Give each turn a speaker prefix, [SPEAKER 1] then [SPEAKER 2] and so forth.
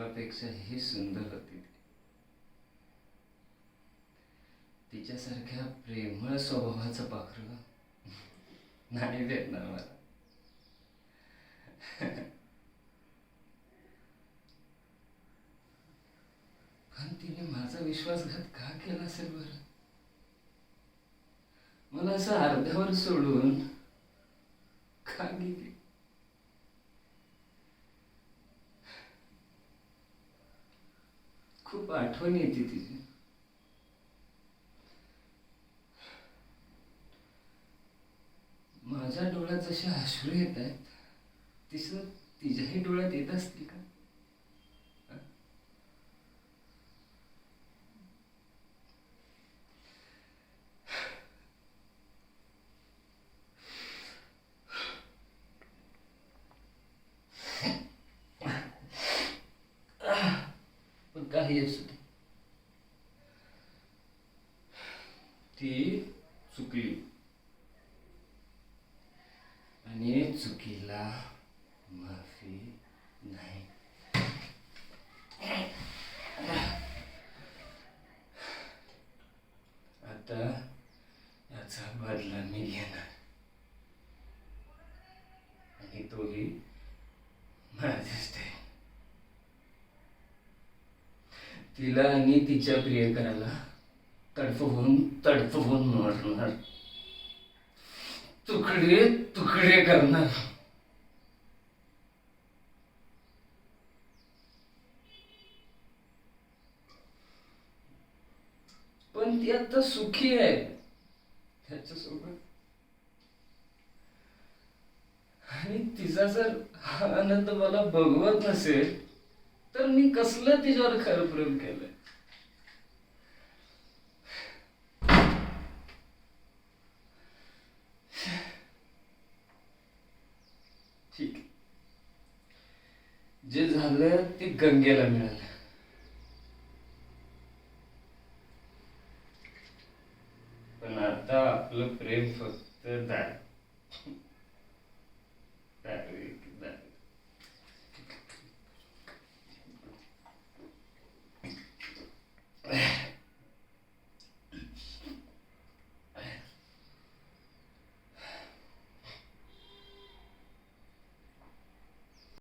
[SPEAKER 1] फुलापेक्षाही सुंदर होती ती. तिच्यासारख्या प्रेमळ स्वभावाचं पाखरू नाही भेटणार मला. पण तिने माझा विश्वासघात का केला असेल बरं? मला असं अर्ध्यावर सोडून का गेली? खूप आठवण येते तिची. माझ्या डोळ्यात जसे अश्रू येत आहेत तसं तिच्याही डोळ्यात येत असतील का? पण काही असू दे, ती चुकली आणि चुकीला माफी नाही. आता याचा बदला मी घेणार आणि तोही माझ्याच ते. तिला आणि तिच्या प्रियकराला तडफवून मारणार, तुकडे तुकडे करणार. पण ती आता सुखी आहे त्याच्यासोबत, आणि तिचा जर हा आनंद मला बघवत नसेल तर मी कसलं तिच्यावर खरं प्रेम केलंय? ठीक आहे, जे झालं ते गंगेला मिळालं. पण आता आपलं प्रेम फक्त